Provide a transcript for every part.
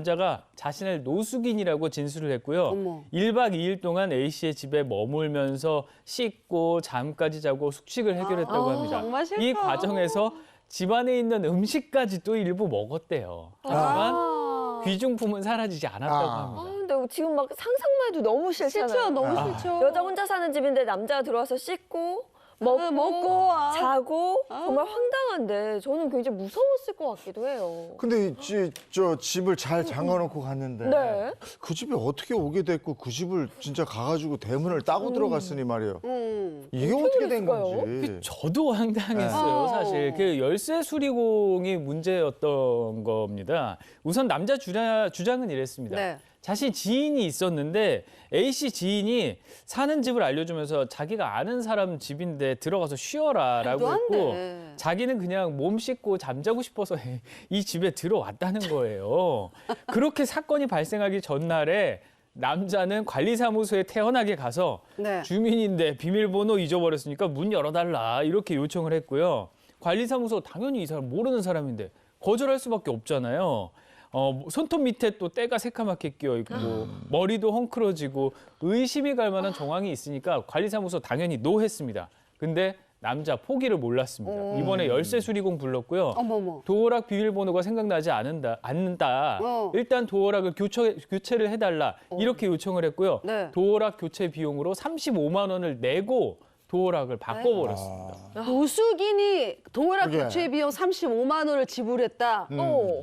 남자가 자신을 노숙인이라고 진술을 했고요. 어머. 1박 2일 동안 A씨의 집에 머물면서 씻고 잠까지 자고 숙식을 해결했다고 합니다. 정말 싫다. 이 과정에서 집안에 있는 음식까지 또 일부 먹었대요. 하지만 귀중품은 사라지지 않았다고 합니다. 근데 지금 막 상상만 해도 너무 싫잖아요. 싫죠, 너무 싫죠. 여자 혼자 사는 집인데 남자가 들어와서 씻고 먹고 자고 정말 황당한데 저는 굉장히 무서웠을 것 같기도 해요. 근데 저 집을 잘 잠가놓고 갔는데 네. 그 집에 어떻게 오게 됐고 그 집을 진짜 가가지고 대문을 따고 들어갔으니 말이에요. 이게 어떻게 된 건지. 저도 황당했어요, 사실. 그 열쇠 수리공이 문제였던 겁니다. 우선 남자 주장은 이랬습니다. 네. 자신 지인이 있었는데 A씨 지인이 사는 집을 알려주면서 자기가 아는 사람 집인데 들어가서 쉬어라라고 말도 안 했고 돼. 자기는 그냥 몸 씻고 잠자고 싶어서 이 집에 들어왔다는 거예요. 그렇게 사건이 발생하기 전날에 남자는 관리사무소에 태연하게 가서 네. 주민인데 비밀번호 잊어버렸으니까 문 열어달라 이렇게 요청을 했고요. 관리사무소 당연히 이 사람 모르는 사람인데 거절할 수밖에 없잖아요. 손톱 밑에 또 때가 새카맣게 끼어 있고 머리도 헝클어지고 의심이 갈 만한 정황이 있으니까 관리사무소 당연히 노했습니다. 근데 남자 포기를 몰랐습니다. 이번에 열쇠 수리공 불렀고요. 어머머. 도어락 비밀번호가 생각나지 않는다. 일단 도어락을 교체를 해달라. 이렇게 요청을 했고요. 네. 도어락 교체 비용으로 35만 원을 내고 도어락을 바꿔버렸습니다. 노숙인이 도어락 그게. 교체 비용 35만 원을 지불했다.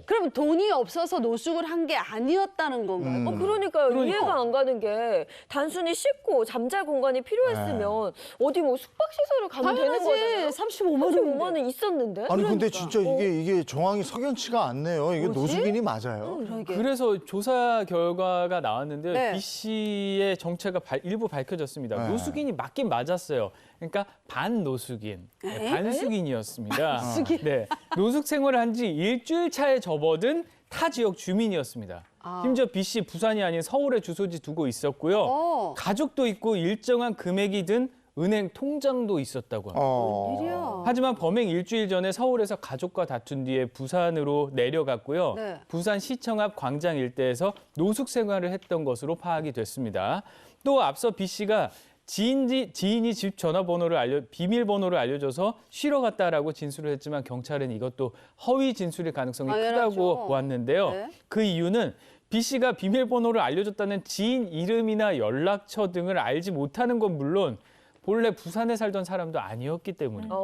그럼 돈이 없어서 노숙을 한 게 아니었다는 건가요? 그러니까요. 이해가 안 가는 게 단순히 씻고 잠잘 공간이 필요했으면 어디 뭐 숙박시설을 가면 되는 거잖아요. 35만 원인데. 35만 원 있었는데. 아니 근데 진짜 이게 정황이 석연치가 않네요. 이게 노숙인이 맞아요? 그래서 조사 결과가 나왔는데요. 네. B 씨의 정체가 일부 밝혀졌습니다. 네. 노숙인이 맞긴 맞았어요. 그러니까 반노숙인, 반숙인이었습니다. 네, 노숙 생활을 한 지 일주일 차에 접어든 타 지역 주민이었습니다. 심지어 B 씨 부산이 아닌 서울에 주소지 두고 있었고요. 가족도 있고 일정한 금액이 든 은행 통장도 있었다고 합니다. 일이야. 하지만 범행 일주일 전에 서울에서 가족과 다툰 뒤에 부산으로 내려갔고요. 네. 부산시청 앞 광장 일대에서 노숙 생활을 했던 것으로 파악이 됐습니다. 또 앞서 B 씨가 지인이 집 전화번호를 비밀번호를 알려줘서 쉬러 갔다라고 진술을 했지만 경찰은 이것도 허위 진술일 가능성이 당연하죠. 크다고 보았는데요. 네. 그 이유는 B 씨가 비밀번호를 알려줬다는 지인 이름이나 연락처 등을 알지 못하는 건 물론 본래 부산에 살던 사람도 아니었기 때문입니다.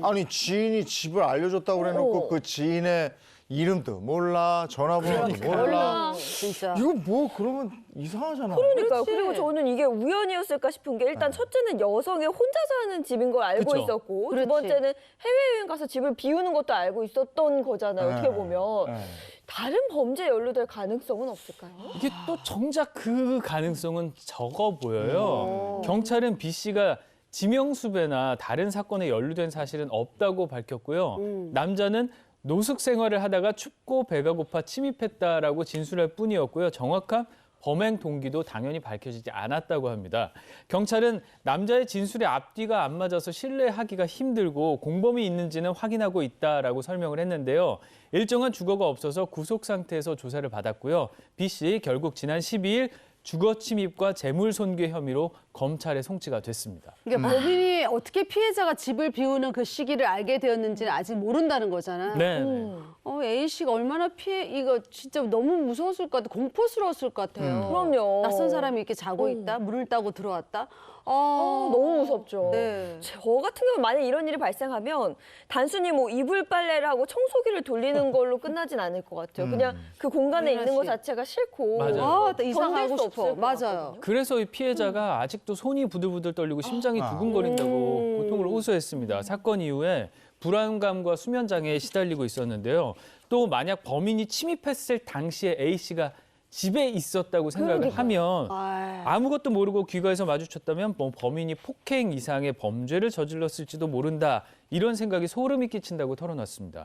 아니 지인이 집을 알려줬다고 그래놓고 그 지인의 이름도 몰라, 전화번호도 몰라. 진짜. 이거 뭐 그러면 이상하잖아. 그러니까요. 그렇지. 그리고 저는 이게 우연이었을까 싶은 게 일단 첫째는 여성이 혼자 사는 집인 걸 알고 그쵸. 있었고 그렇지. 두 번째는 해외여행 가서 집을 비우는 것도 알고 있었던 거잖아요. 어떻게 보면. 다른 범죄에 연루될 가능성은 없을까요? 이게 또 정작 그 가능성은 적어 보여요. 경찰은 B 씨가 지명수배나 다른 사건에 연루된 사실은 없다고 밝혔고요. 남자는 노숙 생활을 하다가 춥고 배가 고파 침입했다라고 진술할 뿐이었고요. 정확한 범행 동기도 당연히 밝혀지지 않았다고 합니다. 경찰은 남자의 진술에 앞뒤가 안 맞아서 신뢰하기가 힘들고 공범이 있는지는 확인하고 있다라고 설명을 했는데요. 일정한 주거가 없어서 구속 상태에서 조사를 받았고요. B 씨 결국 지난 12일 주거 침입과 재물 손괴 혐의로 검찰에 송치가 됐습니다. 그러니까 법인이 어떻게 피해자가 집을 비우는 그 시기를 알게 되었는지는 아직 모른다는 거잖아요. 네. A 씨가 얼마나 이거 진짜 너무 무서웠을 것 같아, 공포스러웠을 것 같아요. 그럼요. 낯선 사람이 이렇게 자고 있다, 문을 따고 들어왔다. 너무 무섭죠. 네. 저 같은 경우는 만약 이런 일이 발생하면 단순히 뭐 이불 빨래를 하고 청소기를 돌리는 걸로 끝나진 않을 것 같아요. 그냥 그 공간에 있는 것 자체가 싫고 맞아요. 이사 견딜 가고 수 싶어. 없을 것 맞아요. 같거든요. 그래서 이 피해자가 아직도 손이 부들부들 떨리고 심장이 두근거린다고 고통을 호소했습니다. 사건 이후에 불안감과 수면장애에 시달리고 있었는데요. 또 만약 범인이 침입했을 당시에 A 씨가 집에 있었다고 생각을 하면 아무것도 모르고 귀가해서 마주쳤다면 뭐 범인이 폭행 이상의 범죄를 저질렀을지도 모른다. 이런 생각이 소름이 끼친다고 털어놨습니다.